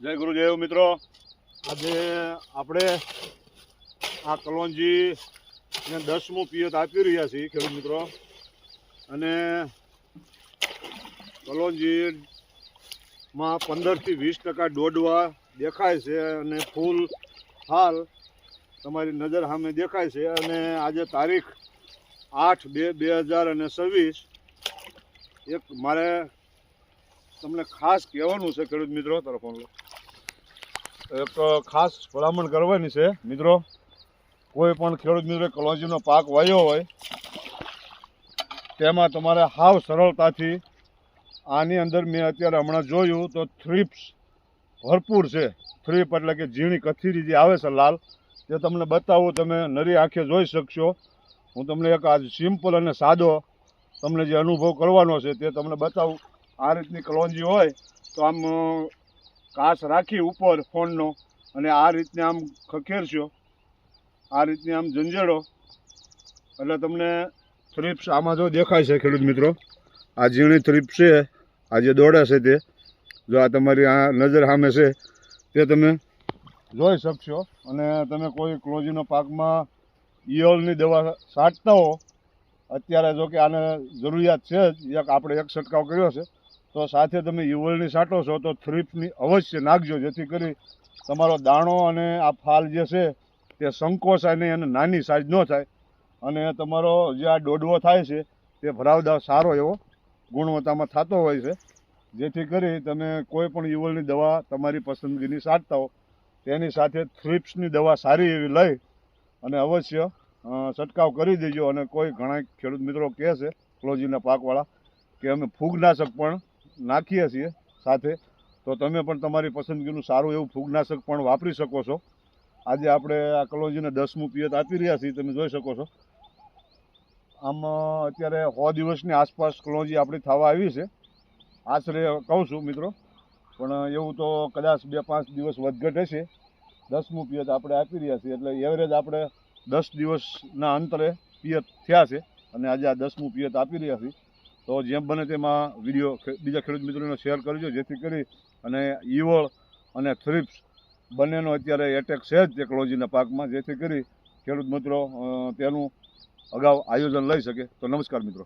જય ગુરુદેવ મિત્રો, આજે આપણે આ કલોંજી ને 10મું પિયત આપી રહ્યા છીએ ખેડૂત મિત્રો. અને કલોંજીમાં 15 થી 20% દોડવા દેખાય છે અને ફૂલ હાલ તમારી નજર સામે દેખાય છે. અને આજે તારીખ 8/2/2026 એક મારે તમને ખાસ કહેવાનું છે ખેડૂત મિત્રો તરફ એક ખાસ ભલામણ કરવાની છે મિત્રો. કોઈ પણ ખેડૂત મિત્રો કલોંજીનો પાક વાવ્યો હોય તેમાં તમારે હાવ સરળતાથી આની અંદર મેં અત્યારે હમણાં જોયું તો થ્રીપ્સ ભરપૂર છે. થ્રીપ એટલે કે ઝીણી કથીરી જે આવે છે લાલ, તે તમને બતાવું, તમે નરી આંખે જોઈ શકશો. હું તમને એક આજ સિમ્પલ અને સાદો તમને જે અનુભવ કરવાનો છે તે તમને બતાવું. આ રીતની કલોંજી હોય તો આમ કાચ રાખી ઉપર ફોનનો અને આ રીતને આમ ખખેરશો, આ રીતની આમ ઝંઝેડો એટલે તમને થ્રીપ્સ આમાં જો દેખાય છે ખેડૂત મિત્રો. આ ઝીણી થ્રીપ્સ છે, આ જે દોડે છે તે જો આ તમારી આ નજર સામે છે તે તમે જોઈ શકશો. અને તમે કોઈ કલોંજીનો પાકમાં ઈયળની દવા છાંટતા હો, અત્યારે જો કે આને જરૂરિયાત છે જ, આપણે એક છંટકાવ કર્યો છે, તો સાથે તમે ઈયળની છાંટો છો તો થ્રીપ્સની અવશ્ય નાખજો, જેથી કરી તમારો દાણો અને આ ફાલ જે છે તે સંકોચાય નહીં અને નાની સાઈઝ ન થાય. અને તમારો જે આ દોડવો થાય છે તે ભરાવદાર સારો એવો ગુણવત્તામાં થતો હોય છે, જેથી કરી તમે કોઈ પણ ઈયળની દવા તમારી પસંદગીની છાંટતા હો તેની સાથે થ્રીપ્સની દવા સારી એવી લઈ અને અવશ્ય છંટકાવ કરી દેજો. અને કોઈ ઘણા ખેડૂત મિત્રો કહે છે કલોંજીના પાકવાળા કે અમે ફૂગનાશક પણ નાખીએ છીએ સાથે, તો તમે પણ તમારી પસંદગીનું સારું એવું ફૂગનાશક પણ વાપરી શકો છો. આજે આપણે આ કલોંજીને 10મું પિયત આપી રહ્યા છીએ, તમે જોઈ શકો છો. આમ અત્યારે 100 દિવસની આસપાસ કલોંજી આપણી થવા આવી છે, આશરે કહું છું મિત્રો, પણ એવું તો કદાચ 2-5 દિવસ વધઘટ હશે. 10મું પિયત આપણે આપી રહ્યા છીએ એટલે એવરેજ આપણે 10 દિવસના અંતરે પિયત થયા છે અને આજે આ 10મું પિયત આપી રહ્યા છીએ. તો જેમ બને તેમાં વિડીયો બીજા ખેડૂત મિત્રોને શેર કરજો, જેથી કરી અને ઈયળ અને થ્રીપ્સ બંનેનો અત્યારે એટેક છે જ તે કલોંજીના પાકમાં, જેથી કરી ખેડૂત મિત્રો તેનું અગાઉ આયોજન લઈ શકે. તો નમસ્કાર મિત્રો.